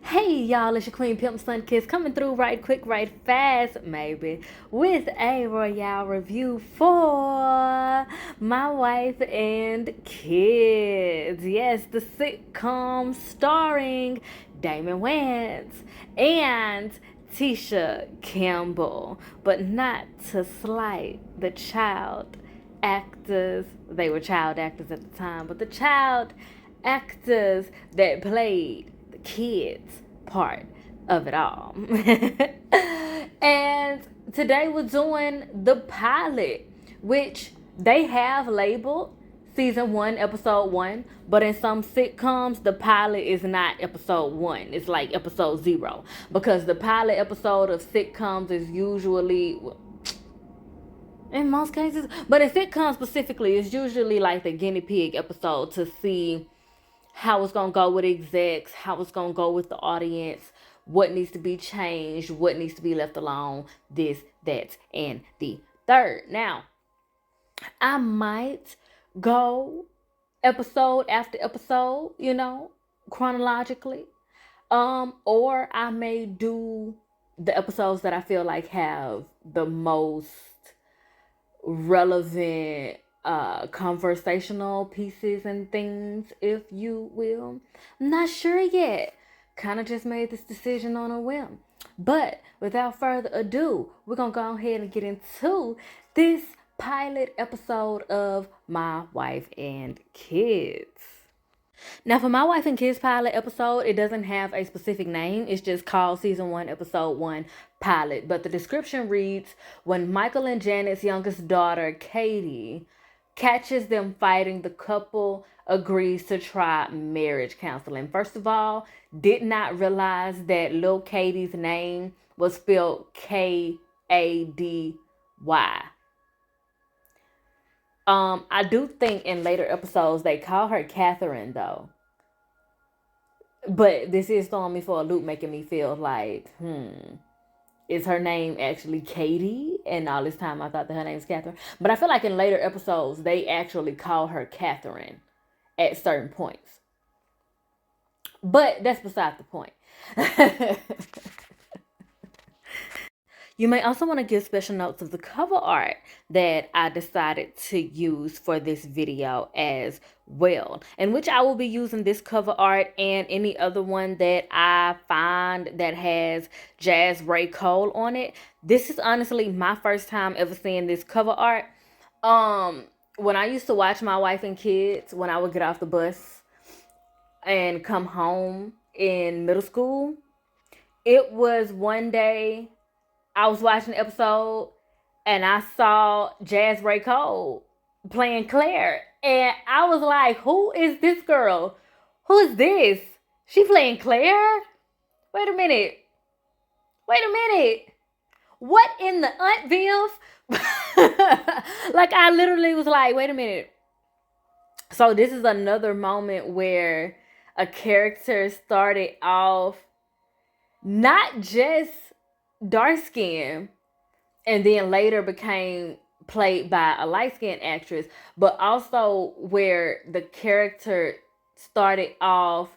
Hey y'all, it's your Queen Pimp Sun Kiss coming through right quick, right fast, maybe, with a Royale review for My Wife and Kids. Yes, the sitcom starring Damon Wayans and Tisha Campbell, but not to slight the child actors. They were child actors at the time, but the child actors that played the kids part of it all. And today we're doing the pilot, which they have labeled season 1, episode 1, but in some sitcoms, the pilot is not episode 1. It's like episode 0, because the pilot episode of sitcoms is usually, in most cases, but in sitcoms specifically, it's usually like the guinea pig episode to see how it's gonna go with execs, how it's gonna go with the audience, what needs to be changed, what needs to be left alone, this, that, and the third. Now, I might go episode after episode, chronologically. Or I may do the episodes that I feel like have the most relevant conversational pieces and things, if you will. I'm not sure yet. Kind of just made this decision on a whim. But without further ado, we're going to go ahead and get into this pilot episode of My Wife and Kids. Now, for My Wife and Kids pilot episode, it doesn't have a specific name. It's just called season 1, episode 1 pilot. But the description reads, when Michael and Janet's youngest daughter, Katie, catches them fighting, the couple agrees to try marriage counseling. First of all, did not realize that Lil Katie's name was spelled Kady. I do think in later episodes they call her Catherine though. But this is throwing me for a loop, making me feel like, is her name actually Katie? And all this time I thought that her name was Catherine. But I feel like in later episodes they actually call her Catherine at certain points. But that's beside the point. You may also want to give special notes of the cover art that I decided to use for this video as well, in which I will be using this cover art and any other one that I find that has Jazz Ray Cole on it. This is honestly my first time ever seeing this cover art. When I used to watch My Wife and Kids, when I would get off the bus and come home in middle school, it was one day I was watching the episode and I saw Jazz Ray Cole playing Claire. And I was like, who is this girl? Who is this? She playing Claire? Wait a minute. What in the Aunt Viv? Like, I literally was like, wait a minute. So this is another moment where a character started off not just dark skin and then later became played by a light-skinned actress, but also where the character started off,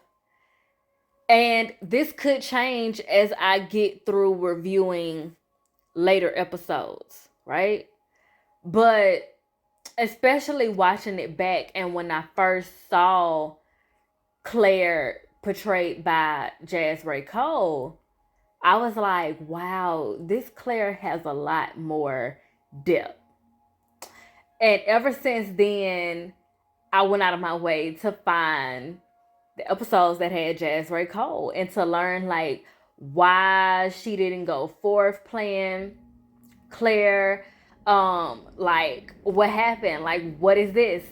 and this could change as I get through reviewing later episodes, right? But especially watching it back, and when I first saw Claire portrayed by Jazz Ray Cole, I was like, wow, this Claire has a lot more depth. And ever since then, I went out of my way to find the episodes that had Jazz Ray Cole and to learn like why she didn't go forth playing Claire. Like what happened? Like, what is this?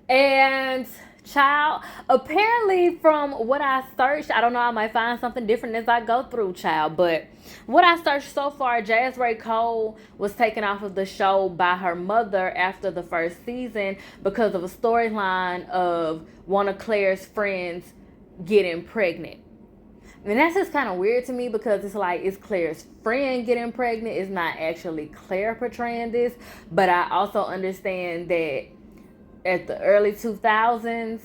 And child, apparently from what I searched, I don't know, I might find something different as I go through, child, but what I searched so far, Jazz Ray Cole was taken off of the show by her mother after the first season because of a storyline of one of Claire's friends getting pregnant. And that's just kind of weird to me because it's like, it's Claire's friend getting pregnant. It's not actually Claire portraying this. But I also understand that at the early 2000s,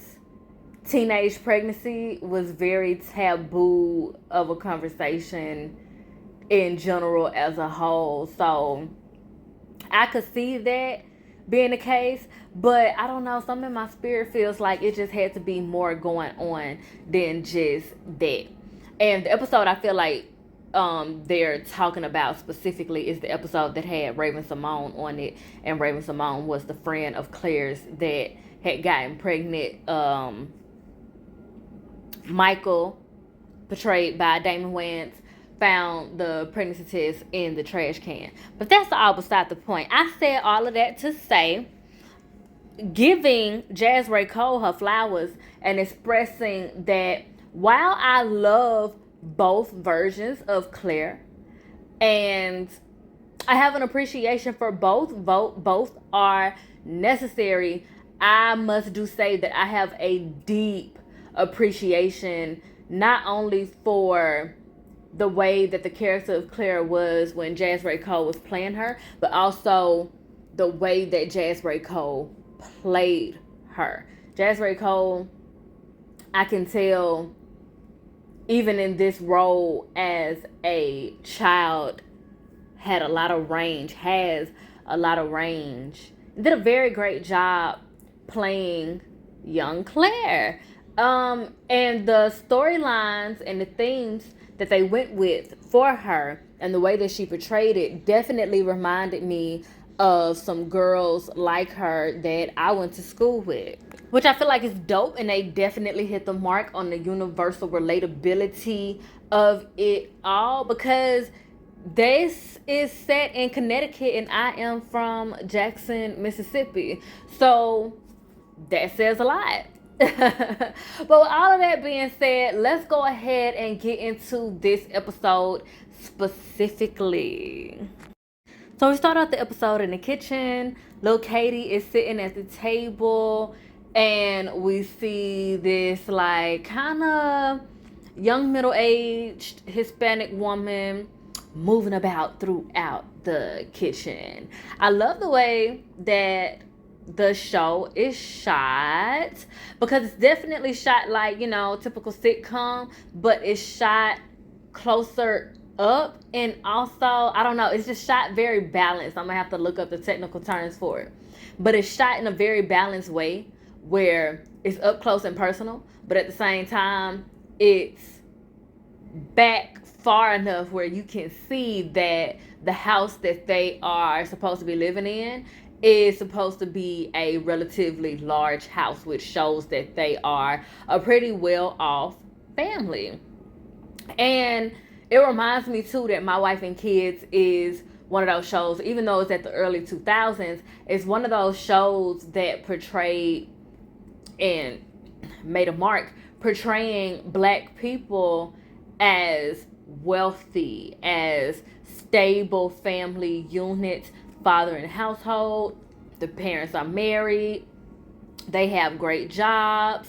teenage pregnancy was very taboo of a conversation in general as a whole. So I could see that being the case, but I don't know, something in my spirit feels like it just had to be more going on than just that. And the episode I feel like they're talking about specifically is the episode that had Raven-Symoné on it, and Raven-Symoné was the friend of Claire's that had gotten pregnant. Michael, portrayed by Damon Wayans, found the pregnancy test in the trash can. But that's all beside the point. I said all of that to say, giving Jazzray Cole her flowers and expressing that while I love both versions of Claire and I have an appreciation for both are necessary, I must do say that I have a deep appreciation not only for the way that the character of Claire was when Jazzray Cole was playing her, but also the way that Jazzray Cole played her. Jazzray Cole, I can tell, even in this role as a child, had a lot of range, has a lot of range. Did a very great job playing young Claire. And the storylines and the themes that they went with for her and the way that she portrayed it definitely reminded me of some girls like her that I went to school with, which I feel like is dope, and they definitely hit the mark on the universal relatability of it all, because this is set in Connecticut and I am from Jackson, Mississippi, so that says a lot. But with all of that being said, let's go ahead and get into this episode specifically. So we start out the episode in the kitchen. Little Katie is sitting at the table, and we see this like kind of young middle-aged Hispanic woman moving about throughout the kitchen. I love the way that the show is shot, because it's definitely shot like, you know, typical sitcom, but it's shot closer up, and also, I don't know, it's just shot very balanced. I'm gonna have to look up the technical terms for it, but it's shot in a very balanced way where it's up close and personal, but at the same time it's back far enough where you can see that the house that they are supposed to be living in is supposed to be a relatively large house, which shows that they are a pretty well off family. And it reminds me too that My Wife and Kids is one of those shows, even though it's at the early 2000s, it's one of those shows that portrayed and made a mark portraying black people as wealthy, as stable family units, father and household, the parents are married, they have great jobs,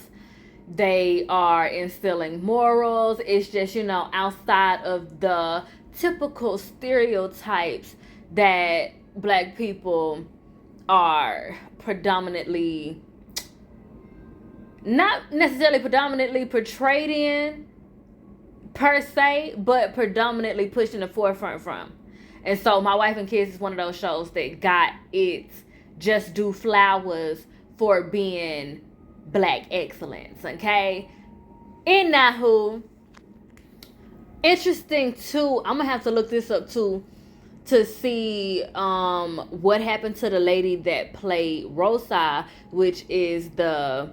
they are instilling morals. It's just, you know, outside of the typical stereotypes that black people are predominantly, not necessarily predominantly portrayed in per se, but predominantly pushed in the forefront from. And so My Wife and Kids is one of those shows that got its just due flowers for being black excellence, okay? Anywho, interesting too, I'm gonna have to look this up too to see what happened to the lady that played Rosa, which is the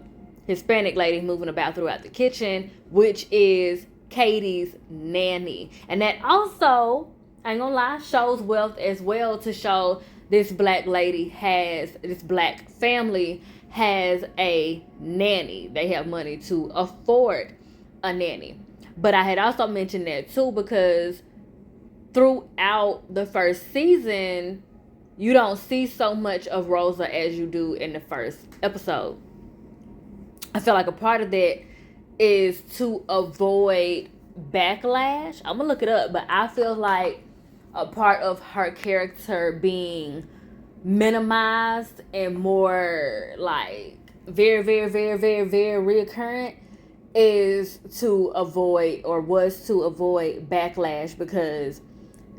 Hispanic lady moving about throughout the kitchen, which is Katie's nanny. And that also, I ain't gonna lie, shows wealth as well, to show this black lady has, this black family has a nanny. They have money to afford a nanny. But I had also mentioned that too, because throughout the first season, you don't see so much of Rosa as you do in the first episode. I feel like a part of that is to avoid backlash. I'm gonna look it up, but I feel like a part of her character being minimized and more like very, very, very, very, very reoccurrent is to avoid, or was to avoid, backlash because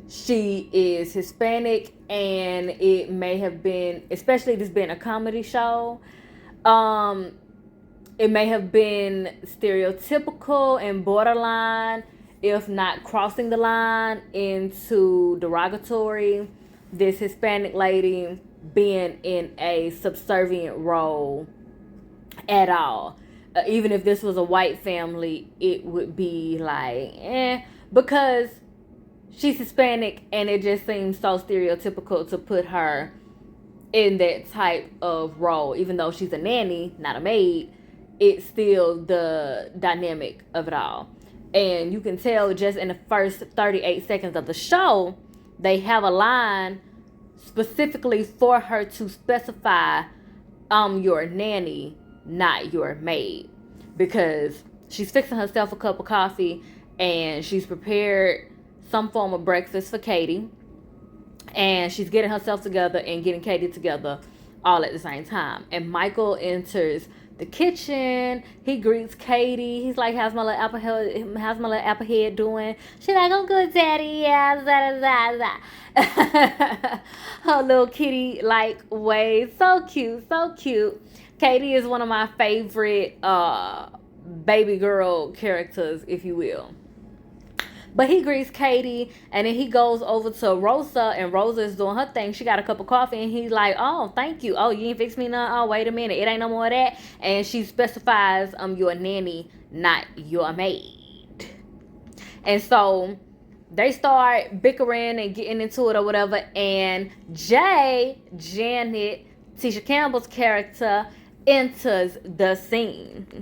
she is Hispanic, and it may have been, especially this being a comedy show, um, it may have been stereotypical and borderline, if not crossing the line into derogatory. This Hispanic lady being in a subservient role at all. Even if this was a white family, it would be like, because she's Hispanic, and it just seems so stereotypical to put her in that type of role. Even though she's a nanny, not a maid, it's still the dynamic of it all. And you can tell just in the first 38 seconds of the show, they have a line specifically for her to specify, your nanny, not your maid. Because she's fixing herself a cup of coffee, and she's prepared some form of breakfast for Katie, and she's getting herself together and getting Katie together all at the same time. And Michael enters the kitchen. He greets Katie. He's like, "How's my little apple head? How's my little apple head doing?" She's like, "I'm good, Daddy. Yeah, her little kitty like way, so cute, so cute. Katie is one of my favorite baby girl characters, if you will. But he greets Katie, and then he goes over to Rosa, and Rosa is doing her thing. She got a cup of coffee, and he's like, "Oh, thank you. Oh, you ain't fix me none. Oh, wait a minute. It ain't no more of that." And she specifies, "You're a nanny, not your maid." And so they start bickering and getting into it or whatever. And Janet, Tisha Campbell's character, enters the scene.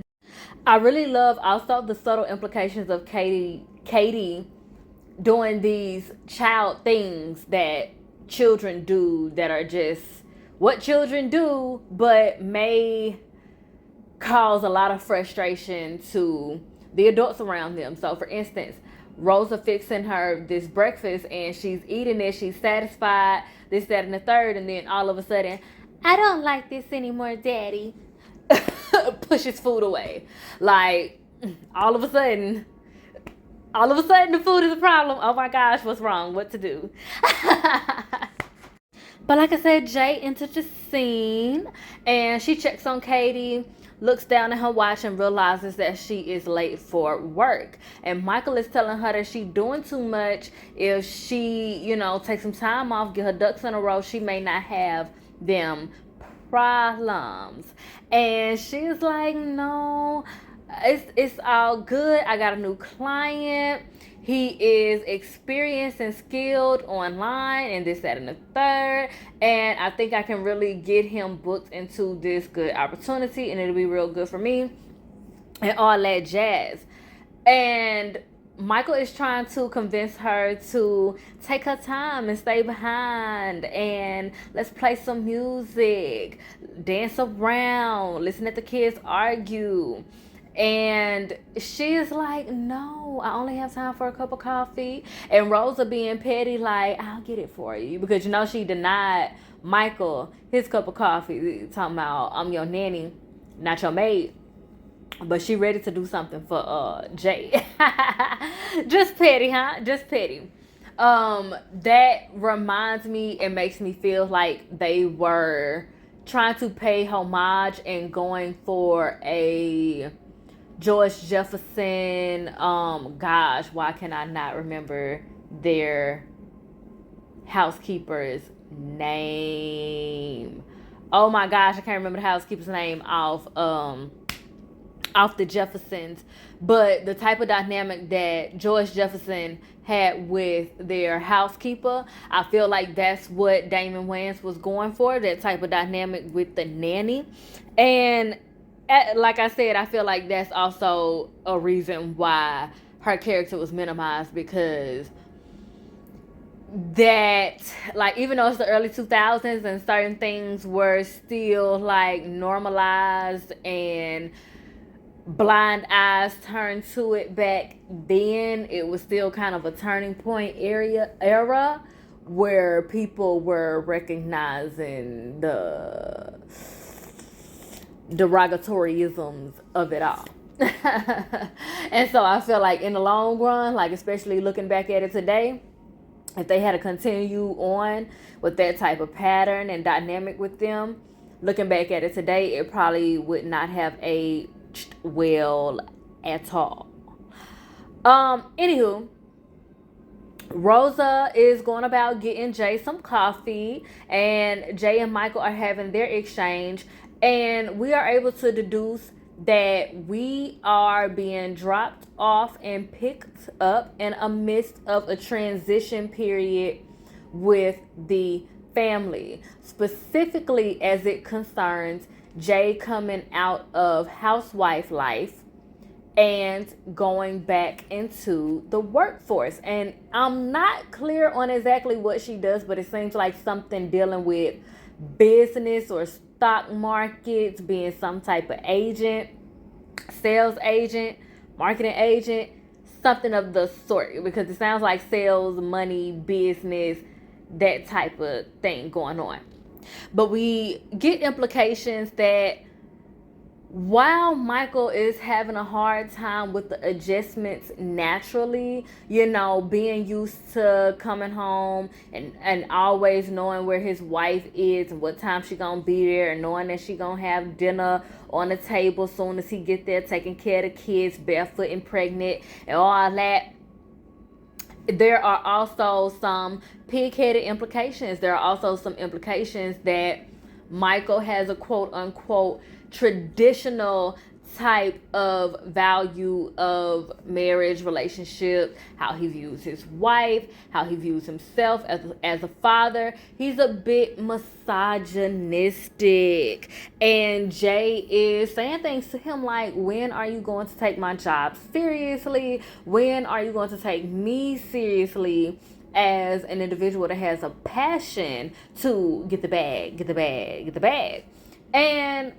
I really love also the subtle implications of Katie doing these child things that children do, that are just what children do, but may cause a lot of frustration to the adults around them. So for instance, Rosa fixing her this breakfast, and she's eating it, she's satisfied, this, that, and the third, and then all of a sudden, "I don't like this anymore, Daddy." Pushes food away. Like, all of a sudden the food is a problem. Oh my gosh, what's wrong? What to do? But like I said, Jay entered the scene, and she checks on Katie, looks down at her watch, and realizes that she is late for work. And Michael is telling her that she's doing too much. If she, take some time off, get her ducks in a row, she may not have them problems. And she's like, "No, it's all good. I got a new client. He is experienced and skilled online, and this, that, and the third. And I think I can really get him booked into this good opportunity, and it'll be real good for me," and all that jazz. And Michael is trying to convince her to take her time and stay behind, and let's play some music, dance around, listen at the kids argue. And she's like, "No, I only have time for a cup of coffee." And Rosa being petty, like, "I'll get it for you." Because she denied Michael his cup of coffee, talking about, "I'm your nanny, not your maid." But she ready to do something for Jay. Just petty, huh? Just petty. That reminds me and makes me feel like they were trying to pay homage and going for a George Jefferson. Gosh, why can I not remember their housekeeper's name? Oh my gosh, I can't remember the housekeeper's name off the Jeffersons. But the type of dynamic that George Jefferson had with their housekeeper, I feel like that's what Damon Wayans was going for, that type of dynamic with the nanny. And like I said, I feel like that's also a reason why her character was minimized, because that, like, even though it's the early 2000s and certain things were still like normalized and blind eyes turned to it back then, it was still kind of a turning point era where people were recognizing derogatoryisms of it all. And so I feel like in the long run, like especially looking back at it today, if they had to continue on with that type of pattern and dynamic with them, looking back at it today, it probably would not have aged well at all. Anywho, Rosa is going about getting Jay some coffee, and Jay and Michael are having their exchange, and we are able to deduce that we are being dropped off and picked up in a midst of a transition period with the family, specifically as it concerns Jay coming out of housewife life and going back into the workforce. And I'm not clear on exactly what she does, but it seems like something dealing with business or stock markets, being some type of agent, sales agent, marketing agent, something of the sort, because it sounds like sales, money, business, that type of thing going on. But we get implications that while Michael is having a hard time with the adjustments naturally, being used to coming home and always knowing where his wife is and what time she gonna be there, and knowing that she gonna have dinner on the table soon as he get there, taking care of the kids, barefoot and pregnant, and all that. There are also some pig-headed implications. There are also some implications that Michael has a quote-unquote traditional type of value of marriage, relationship, how he views his wife, how he views himself as a father. He's a bit misogynistic. And Jay is saying things to him like, when are you going to take my job seriously? When are you going to take me seriously as an individual that has a passion to get the bag, get the bag, get the bag? And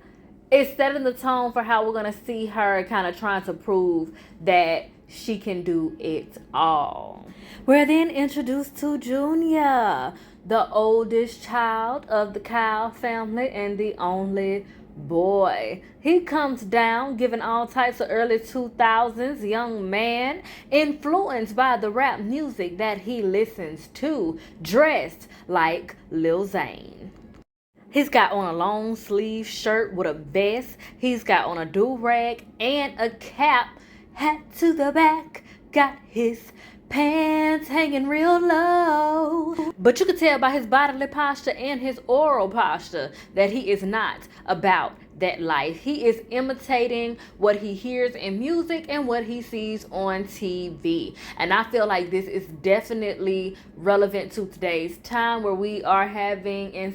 it's setting the tone for how we're going to see her kind of trying to prove that she can do it all. We're then introduced to Junior, the oldest child of the Kyle family and the only boy. He comes down giving all types of early 2000s young man, influenced by the rap music that he listens to, dressed like Lil Zane. He's got on a long sleeve shirt with a vest. He's got on a do-rag and a cap, hat to the back, got his pants hanging real low. But you can tell by his bodily posture and his oral posture that he is not about that life. He is imitating what he hears in music and what he sees on TV. And I feel like this is definitely relevant to today's time, where we are having and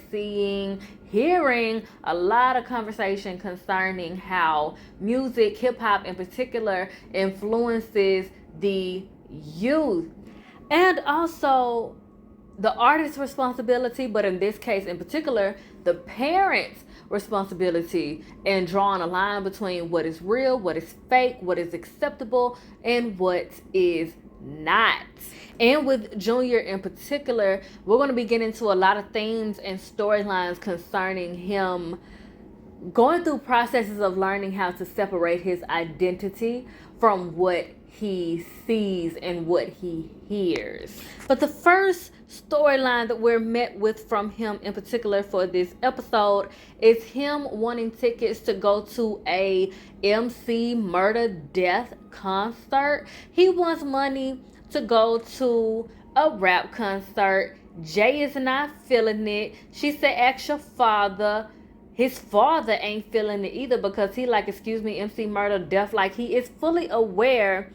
hearing a lot of conversation concerning how music, hip-hop in particular, influences the youth. And also the artist's responsibility, but in this case in particular, the parents' responsibility in drawing a line between what is real, what is fake, what is acceptable, and what is not. And with Junior in particular, we're going to be getting into a lot of themes and storylines concerning him going through processes of learning how to separate his identity from what he sees and what he hears. But the first storyline that we're met with from him in particular for this episode is him wanting tickets to go to a MC Murder Death concert. He wants money to go to a rap concert. Jay is not feeling it. She said, ask your father. His father ain't feeling it either, because he like, excuse me, MC Murder Death, like he is fully aware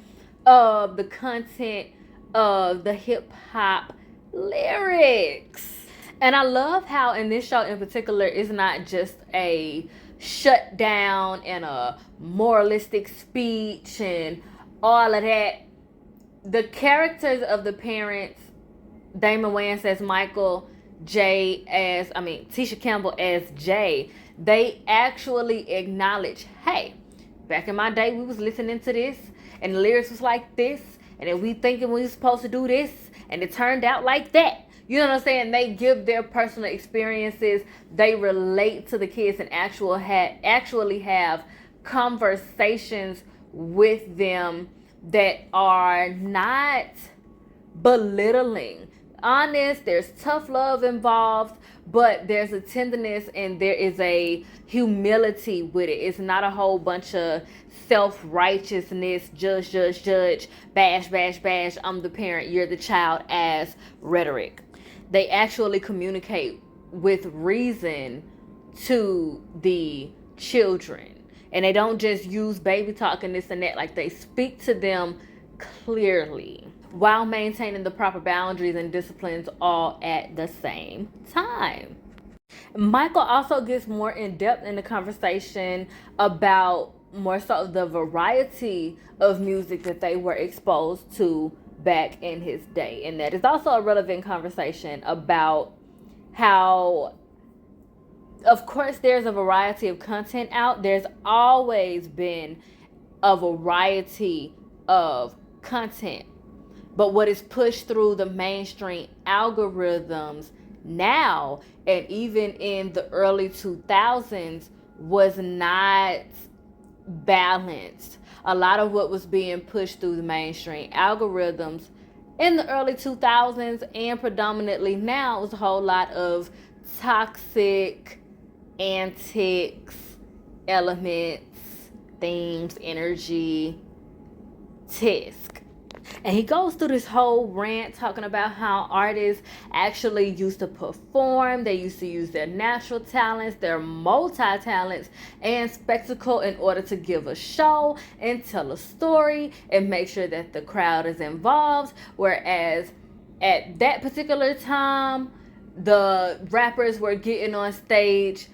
of the content of the hip hop lyrics. And I love how in this show in particular, it's not just a shutdown and a moralistic speech and all of that. The characters of the parents, Damon Wayans as Michael, Tisha Campbell as Jay, they actually acknowledge, hey, back in my day we was listening to this and the lyrics was like this, and then we thinking we was supposed to do this and it turned out like that. You know what I'm saying? They give their personal experiences. They relate to the kids and actually have conversations with them that are not belittling. Honest, there's tough love involved, but there's a tenderness and there is a humility with it. It's not a whole bunch of self-righteousness, judge, bash, bash, bash, I'm the parent, you're the child, as rhetoric. They actually communicate with reason to the children. And they don't just use baby talk and this and that. Like, they speak to them clearly while maintaining the proper boundaries and disciplines all at the same time. Michael also gets more in depth in the conversation about more so the variety of music that they were exposed to back in his day. And that is also a relevant conversation about how, of course, there's a variety of content out. There's always been a variety of content. But what is pushed through the mainstream algorithms now, and even in the early 2000s, was not balanced. A lot of what was being pushed through the mainstream algorithms in the early 2000s and predominantly now was a whole lot of toxic antics, elements, themes, energy, tisk. And he goes through this whole rant talking about how artists actually used to perform. They used to use their natural talents, their multi-talents, and spectacle in order to give a show and tell a story and make sure that the crowd is involved. Whereas at that particular time, the rappers were getting on stage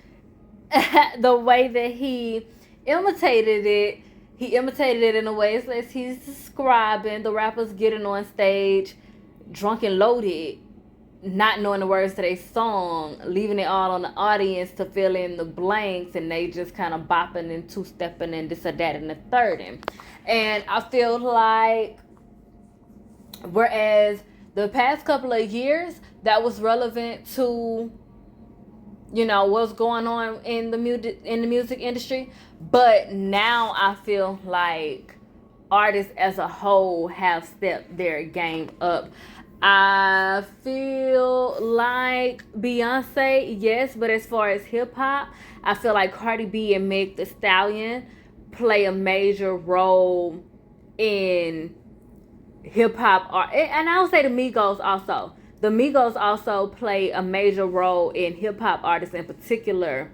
the way that he imitated it. He imitated it in a way as he's describing the rappers getting on stage drunk and loaded, not knowing the words to their song, leaving it all on the audience to fill in the blanks, and they just kind of bopping and two-stepping and this or that and the third. And I feel like, whereas the past couple of years, that was relevant to, you know, what's going on in the music industry. But now I feel like artists as a whole have stepped their game up. I feel like Beyonce, yes, but as far as hip hop, I feel like Cardi B and Meg Thee Stallion play a major role in hip hop art. And I would say the Migos also. The Migos also play a major role in hip hop artists in particular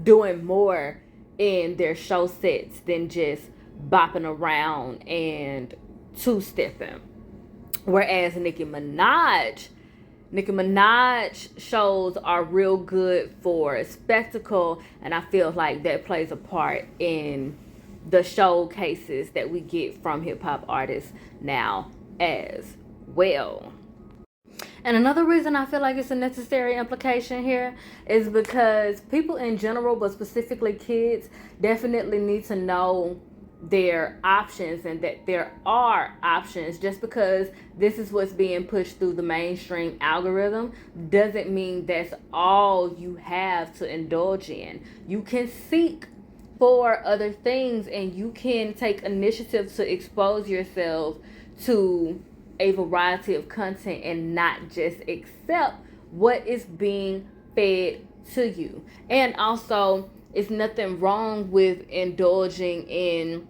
doing more in their show sets than just bopping around and two-stepping. Whereas Nicki Minaj shows are real good for spectacle, and I feel like that plays a part in the showcases that we get from hip-hop artists now as well. And another reason I feel like it's a necessary implication here is because people in general, but specifically kids, definitely need to know their options and that there are options. Just because this is what's being pushed through the mainstream algorithm doesn't mean that's all you have to indulge in. You can seek for other things and you can take initiative to expose yourself to a variety of content and not just accept what is being fed to you. And also, it's nothing wrong with indulging in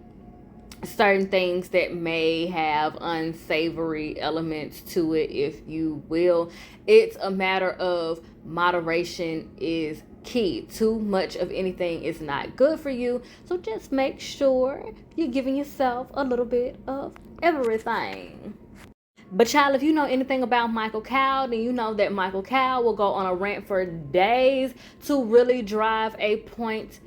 certain things that may have unsavory elements to it, if you will. It's a matter of moderation is key. Too much of anything is not good for you. So just make sure you're giving yourself a little bit of everything. But child, if you know anything about Michael Cow, then you know that Michael Cow will go on a rant for days to really drive a point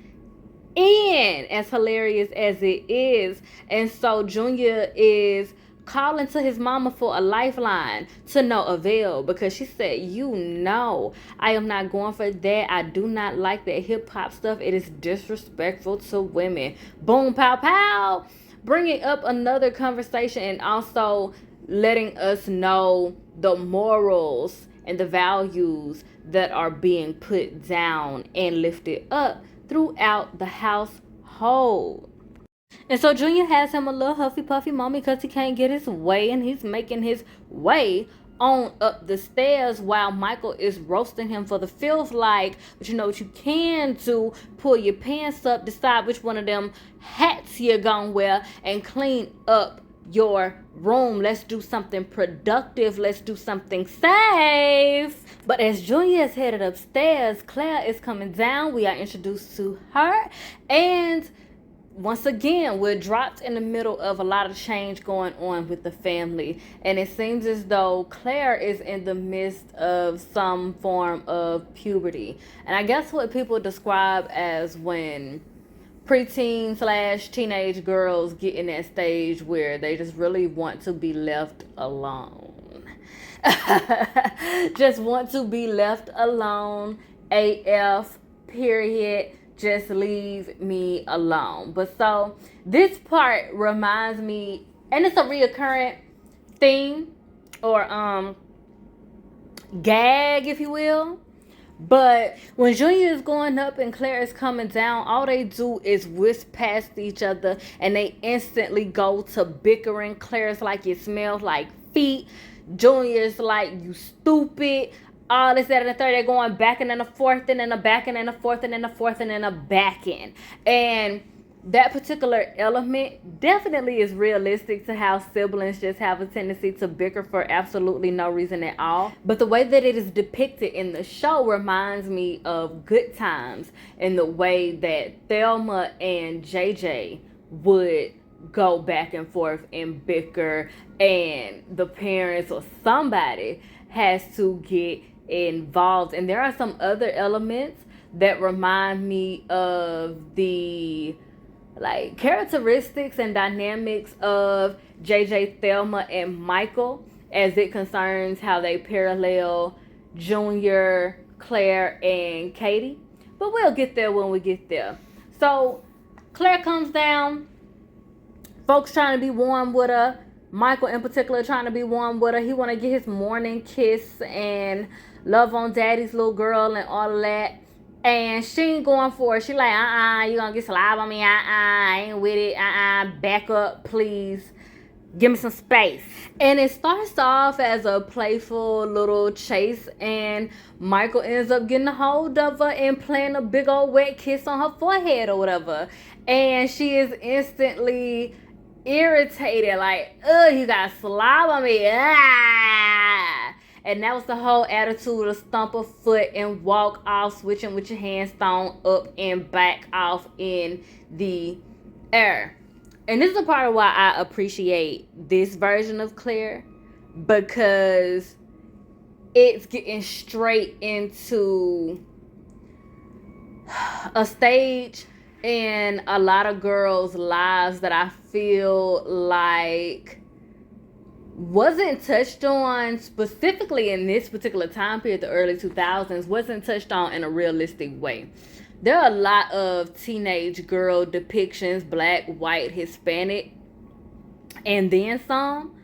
in, as hilarious as it is. And so Junior is calling to his mama for a lifeline, to no avail, because she said, you know, I am not going for that. I do not like that hip hop stuff. It is disrespectful to women. Boom, pow, pow. Bringing up another conversation and also letting us know the morals and the values that are being put down and lifted up throughout the household. And so Junior has him a little huffy puffy moment because he can't get his way, and he's making his way on up the stairs while Michael is roasting him for the feels like. But you know what you can do? Pull your pants up, decide which one of them hats you're gonna wear, and clean up your room. Let's do something productive. Let's do something safe. But as Junior is headed upstairs, Claire is coming down. We are introduced to her, and once again, we're dropped in the middle of a lot of change going on with the family. And it seems as though Claire is in the midst of some form of puberty. And I guess what people describe as when preteen / teenage girls get in that stage where they just really want to be left alone. Just want to be left alone. AF, period. Just leave me alone. But so this part reminds me, and it's a reoccurring theme or gag, if you will. But when Junior is going up and Claire is coming down, all they do is whisk past each other and they instantly go to bickering. Claire's like, it smells like feet. Junior's like, you stupid. All this, that, and the third. They're going back and then a forth and then a back and then a forth and then a fourth and then a back end. And that particular element definitely is realistic to how siblings just have a tendency to bicker for absolutely no reason at all. But the way that it is depicted in the show reminds me of Good Times, in the way that Thelma and JJ would go back and forth and bicker, and the parents or somebody has to get involved. And there are some other elements that remind me of the like characteristics and dynamics of JJ, Thelma, and Michael as it concerns how they parallel Junior, Claire, and Katie. But we'll get there when we get there. So Claire comes down, folks trying to be warm with her. Michael in particular trying to be warm with her. He want to get his morning kiss and love on daddy's little girl and all of that. And she ain't going for it. She like, you gonna get slob on me? I ain't with it. Back up, please. Give me some space. And it starts off as a playful little chase, and Michael ends up getting a hold of her and playing a big old wet kiss on her forehead or whatever. And she is instantly irritated, like, you got slob on me. And that was the whole attitude, to stomp a foot and walk off, switching with your hands thrown up and back off in the air. And this is a part of why I appreciate this version of Claire, because it's getting straight into a stage in a lot of girls' lives that I feel like wasn't touched on specifically in this particular time period, the early 2000s, wasn't touched on in a realistic way. There are a lot of teenage girl depictions, black, white, Hispanic, and then some,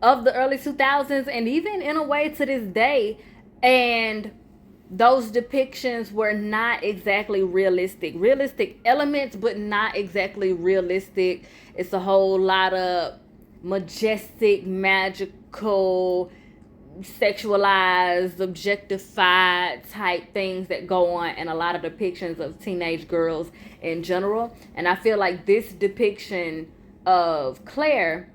of the early 2000s, and even in a way to this day. And those depictions were not exactly realistic. Realistic elements, but not exactly realistic. It's a whole lot of majestic, magical, sexualized, objectified type things that go on in a lot of depictions of teenage girls in general. And I feel like this depiction of Claire,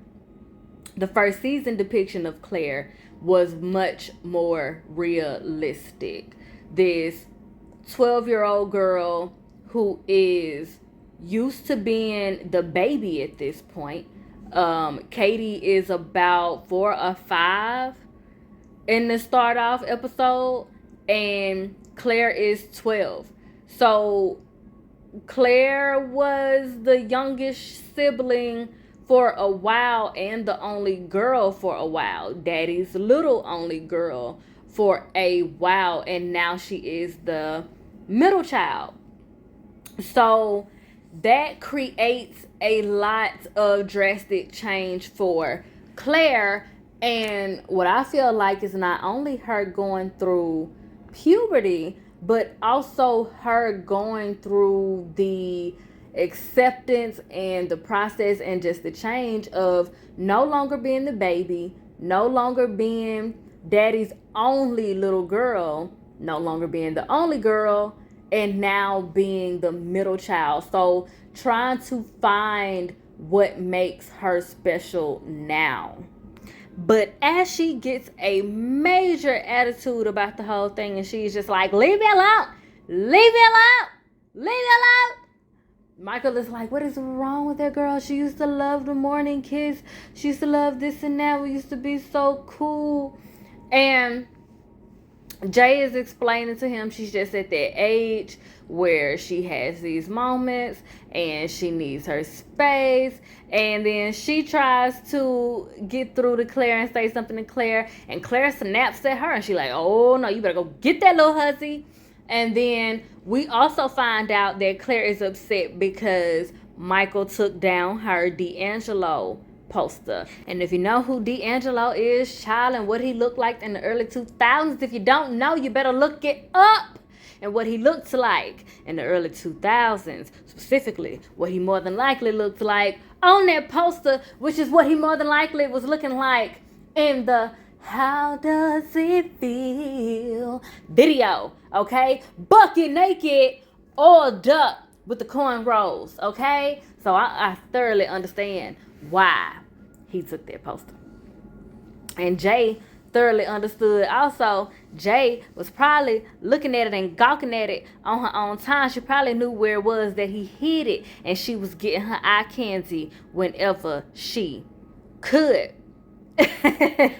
the first season depiction of Claire, was much more realistic. This 12-year-old girl who is used to being the baby at this point. Katie is about 4 or 5 in the start off episode, and Claire is 12. So Claire was the youngest sibling for a while and the only girl for a while. Daddy's little only girl for a while, and now she is the middle child. So that creates a lot of drastic change for Claire, And what I feel like is not only her going through puberty, but also her going through the acceptance and the process and just the change of no longer being the baby, no longer being daddy's only little girl, no longer being the only girl, and now being the middle child. So trying to find what makes her special now. But as she gets a major attitude about the whole thing, and she's just like, leave me alone, leave me alone, leave me alone. Michael is like, what is wrong with that girl? She used to love the morning kiss. She used to love this and that. We used to be so cool. And Jay is explaining to him she's just at that age where she has these moments and she needs her space. And then she tries to get through to Claire and say something to Claire. And Claire snaps at her and she's like, oh no, you better go get that little hussy. And then we also find out that Claire is upset because Michael took down her D'Angelo poster. And if you know who D'Angelo is, child, and what he looked like in the early 2000s, if you don't know, you better look it up. And what he looked like in the early 2000s, specifically what he more than likely looked like on that poster, which is what he more than likely was looking like in the How Does It Feel video, okay? Bucket naked, oiled up with the cornrows, okay? So I thoroughly understand why he took that poster. And Jay thoroughly understood also. Jay was probably looking at it and gawking at it on her own time. She probably knew where it was that he hid it, and she was getting her eye candy whenever she could.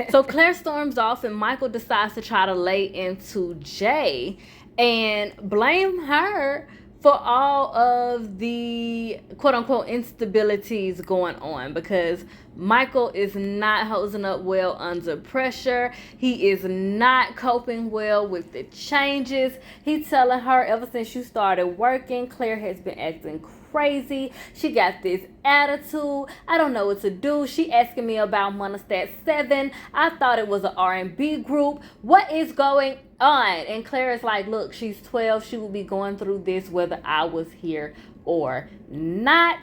So Claire storms off and Michael decides to try to lay into Jay and blame her for all of the quote-unquote instabilities going on, because Michael is not holding up well under pressure. He is not coping well with the changes. He's telling her ever since you started working, Claire has been acting crazy. She got this attitude. I don't know what to do. She asking me about Monostat 7. I thought it was an R&B group. What is going on? And Claire is like, look, she's 12. She will be going through this whether I was here or not.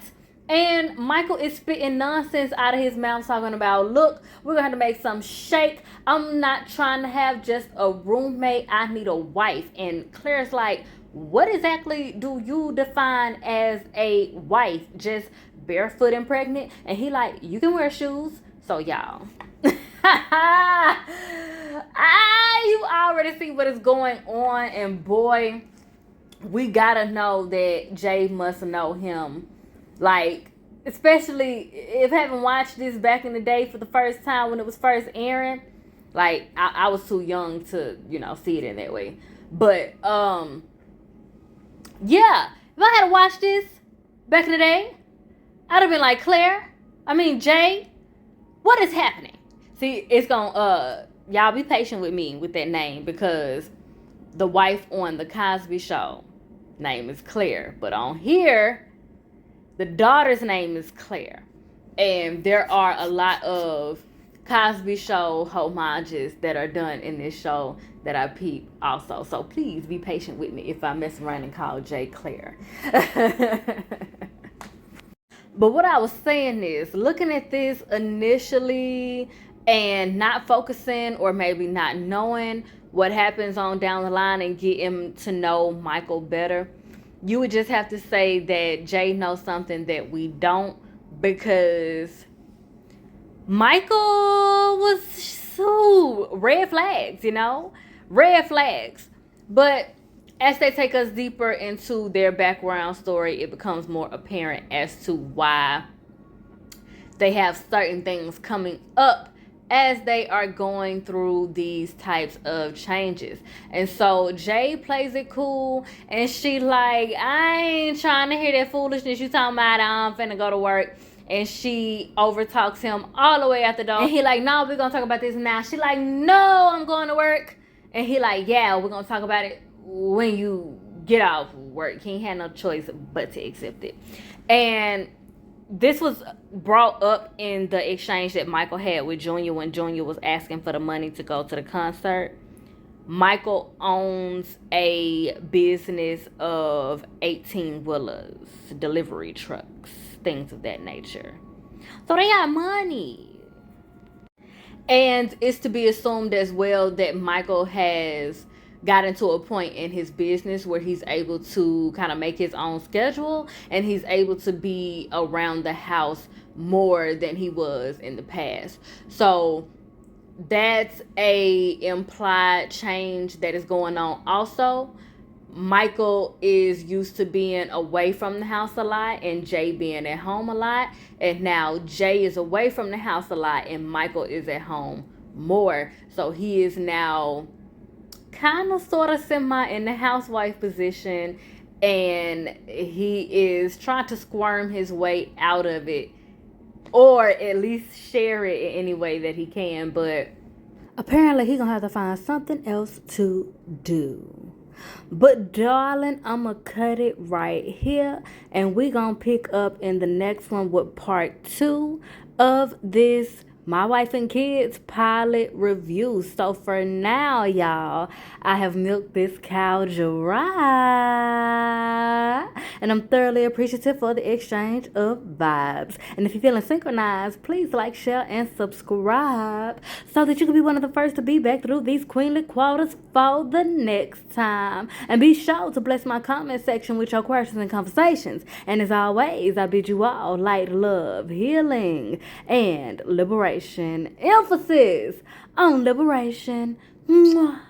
And Michael is spitting nonsense out of his mouth talking about, look, we're going to have to make some shake. I'm not trying to have just a roommate. I need a wife. And Claire's like, what exactly do you define as a wife? Just barefoot and pregnant? And he like, you can wear shoes. So y'all, you already see what is going on. And boy, we gotta know that Jay must know him. Like, especially if I haven't watched this back in the day for the first time when it was first airing. Like, I was too young to, see it in that way. But, yeah, if I had watched this back in the day, I'd have been like, Jay, what is happening? See, it's gonna, y'all be patient with me with that name, because the wife on the Cosby Show name is Claire, but on here, the daughter's name is Claire. And there are a lot of Cosby Show homages that are done in this show that I peep also. So please be patient with me if I mess around and call Jay Claire. But what I was saying is, looking at this initially and not focusing or maybe not knowing what happens on down the line and getting to know Michael better, you would just have to say that Jay knows something that we don't, because Michael was so red flags, red flags. But as they take us deeper into their background story, it becomes more apparent as to why they have certain things coming up as they are going through these types of changes. And so Jay plays it cool, and she like, I ain't trying to hear that foolishness you talking about. I'm finna go to work. And she overtalks him all the way out the door. And he like, no, we're gonna talk about this now. She like, no, I'm going to work. And he like, yeah, we're gonna talk about it when you get off work. He ain't had no choice but to accept it. And this was brought up in the exchange that Michael had with Junior when Junior was asking for the money to go to the concert. Michael owns a business of 18 wheelers, delivery trucks, things of that nature. So they got money. And it's to be assumed as well that Michael has gotten to a point in his business where he's able to kind of make his own schedule and he's able to be around the house more than he was in the past. So that's a implied change that is going on. Also, Michael is used to being away from the house a lot and Jay being at home a lot, and now Jay is away from the house a lot and Michael is at home more. So he is now kind of sort of semi in the housewife position, and he is trying to squirm his way out of it, or at least share it in any way that he can. But apparently he gonna have to find something else to do. But darling, I'ma cut it right here, and we gonna pick up in the next one with part 2 of this My Wife and Kids pilot review. So for now, y'all, I have milked this cow dry, and I'm thoroughly appreciative for the exchange of vibes. And if you're feeling synchronized, please like, share, and subscribe so that you can be one of the first to be back through these queenly quotas for the next time. And be sure to bless my comment section with your questions and conversations. And as always, I bid you all light, love, healing, and liberation. Emphasis on liberation. Mwah.